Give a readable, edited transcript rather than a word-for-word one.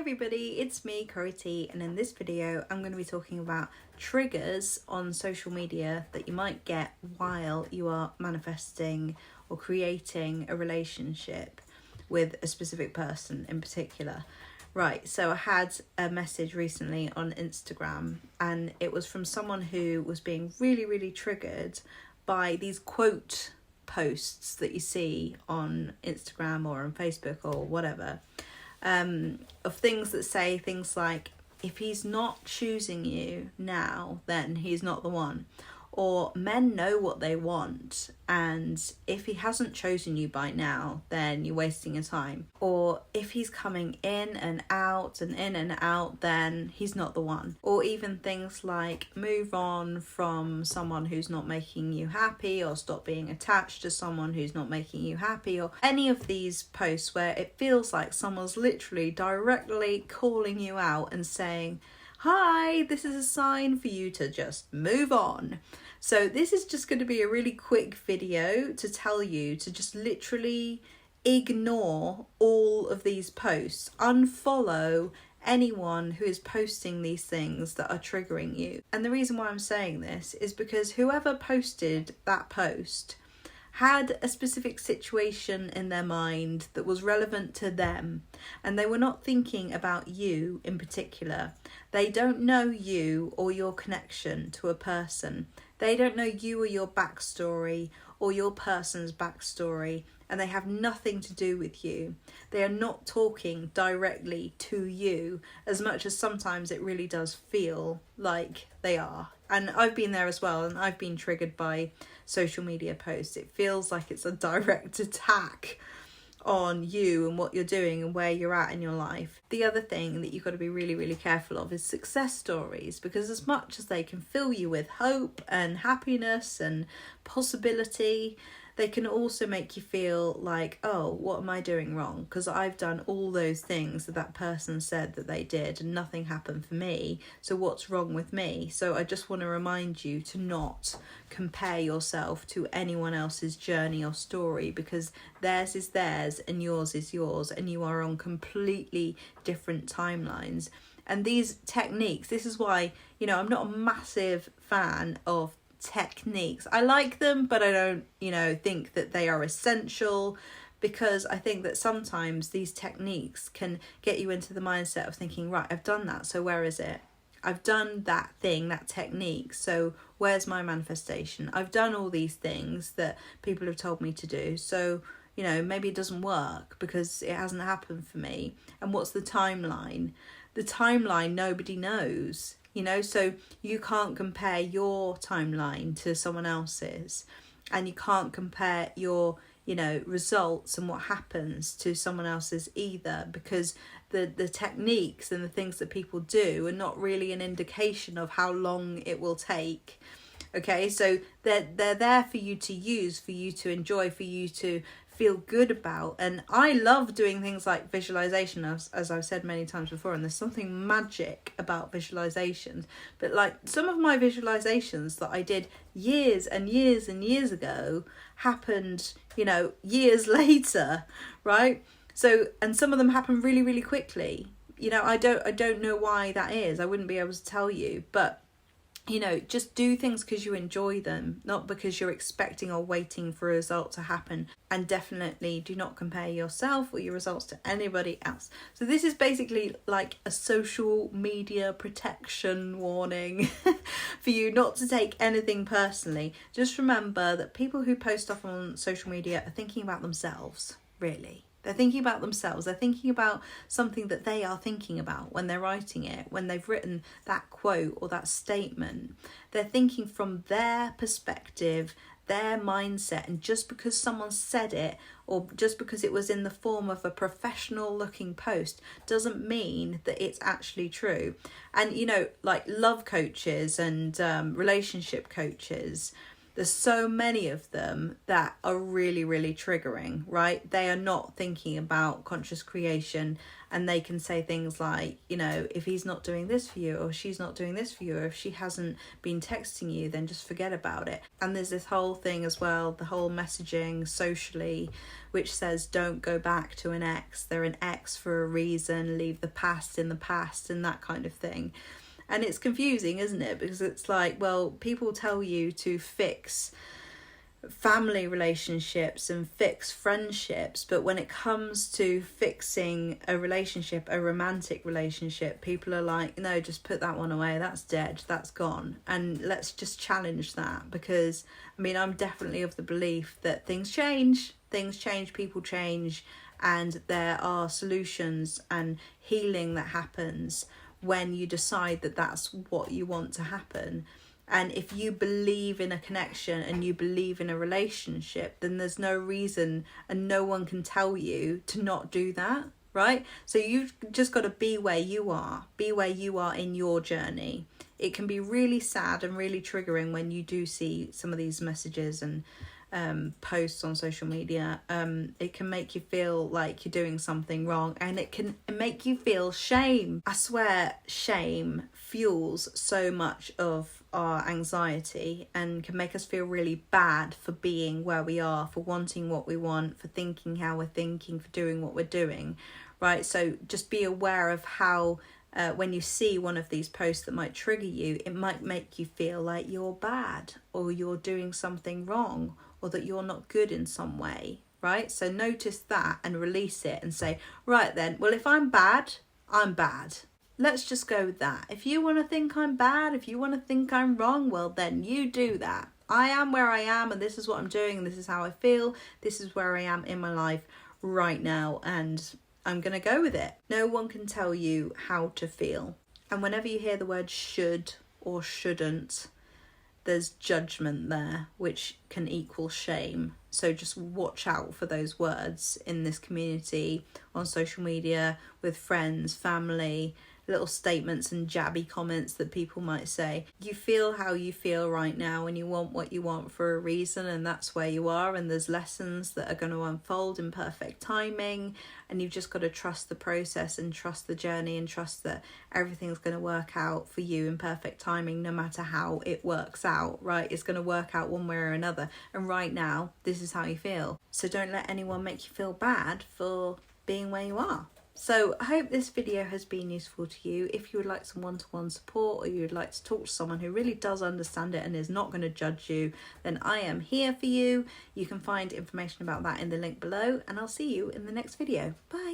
everybody, it's me, Corey, and in this video I'm going to be talking about triggers on social media that you might get while you are manifesting or creating a relationship with a specific person in particular. Right, so I had a message recently on Instagram and it was from someone who was being really triggered by these quote posts that you see on Instagram or on Facebook or whatever. Of things that say things like, if he's not choosing you now, then he's not the one. Or men know what they want, and if he hasn't chosen you by now, then you're wasting your time. Or if he's coming in and out, then he's not the one. Or even things like, move on from someone who's not making you happy, or stop being attached to someone who's not making you happy, or any of these posts where it feels like someone's literally directly calling you out and saying, hi, this is a sign for you to just move on. So this is just going to be a really quick video to tell you to just literally ignore all of these posts. Unfollow anyone who is posting these things that are triggering you. And the reason why I'm saying this is because whoever posted that post had a specific situation in their mind that was relevant to them, and they were not thinking about you in particular. They don't know you or your connection to a person. They don't know you or your backstory or your person's backstory, and they have nothing to do with you. They are not talking directly to you, as much as sometimes it really does feel like they are. And I've been there as well, and I've been triggered by social media posts. It feels like it's a direct attack on you and what you're doing and where you're at in your life. The other thing that you've got to be really careful of is success stories, because as much as they can fill you with hope and happiness and possibility, they can also make you feel like, oh, what am I doing wrong? Because I've done all those things that person said that they did and nothing happened for me. So what's wrong with me? So I just want to remind you to not compare yourself to anyone else's journey or story, because theirs is theirs and yours is yours, and you are on completely different timelines. And these techniques, this is why, I'm not a massive fan of techniques. I like them, but I don't, think that they are essential, because I think that sometimes these techniques can get you into the mindset of thinking, right, I've done that, so where is it? I've done that thing, that technique, so where's my manifestation? I've done all these things that people have told me to do, so maybe it doesn't work because it hasn't happened for me. And what's the timeline? The timeline nobody knows. So you can't compare your timeline to someone else's, and you can't compare your, results and what happens to someone else's either, because the techniques and the things that people do are not really an indication of how long it will take. Okay, so they're there for you to use, for you to enjoy, for you to feel good about. And I love doing things like visualization, as I've said many times before, and there's something magic about visualizations. But like some of my visualizations that I did years and years ago happened, years later, right? So, and some of them happen really quickly. I don't know why that is. I wouldn't be able to tell you, but just do things because you enjoy them, not because you're expecting or waiting for a result to happen. And definitely do not compare yourself or your results to anybody else. So this is basically like a social media protection warning for you not to take anything personally. Just remember that people who post stuff on social media are thinking about themselves, really. They're thinking about themselves. They're thinking about something that they are thinking about when they're writing it, when they've written that quote or that statement. They're thinking from their perspective, their mindset. And just because someone said it, or just because it was in the form of a professional looking post, doesn't mean that it's actually true. And, like love coaches and relationship coaches, There's so many of them that are really, really triggering, right? They are not thinking about conscious creation, and they can say things like, you know, if he's not doing this for you, or she's not doing this for you, or if she hasn't been texting you, then just forget about it. And there's this whole thing as well, the whole messaging socially, which says don't go back to an ex. They're an ex for a reason, leave the past in the past, and that kind of thing. And it's confusing, isn't it? Because it's like, well, people tell you to fix family relationships and fix friendships, but when it comes to fixing a relationship, a romantic relationship, people are like, no, just put that one away, that's dead, that's gone. And let's just challenge that, because I mean, I'm definitely of the belief that things change, people change, and there are solutions and healing that happens when you decide that that's what you want to happen. And if you believe in a connection and you believe in a relationship, then there's no reason and no one can tell you to not do that, right? So you've just got to be where you are in your journey. It can be really sad and really triggering when you do see some of these messages and posts on social media. It can make you feel like you're doing something wrong, and it can make you feel shame. I swear, shame fuels so much of our anxiety and can make us feel really bad for being where we are, for wanting what we want, for thinking how we're thinking, for doing what we're doing, right? So just be aware of how when you see one of these posts that might trigger you, it might make you feel like you're bad, or you're doing something wrong, or that you're not good in some way, right? So notice that and release it and say, right then, well, if I'm bad, I'm bad. Let's just go with that. If you want to think I'm bad, if you want to think I'm wrong, well, then you do that. I am where I am, and this is what I'm doing, and this is how I feel. This is where I am in my life right now, and I'm going to go with it. No one can tell you how to feel. And whenever you hear the word should or shouldn't, there's judgment there, which can equal shame. So just watch out for those words in this community, on social media, with friends, family, little statements and jabby comments that people might say. You feel how you feel right now, and you want what you want for a reason, and that's where you are, and there's lessons that are going to unfold in perfect timing, and you've just got to trust the process and trust the journey and trust that everything's going to work out for you in perfect timing, no matter how it works out, right? It's going to work out one way or another, and right now this is how you feel. So don't let anyone make you feel bad for being where you are. So I hope this video has been useful to you. If you would like some one-to-one support, or you would like to talk to someone who really does understand it and is not going to judge you, then I am here for you. You can find information about that in the link below, and I'll see you in the next video. Bye.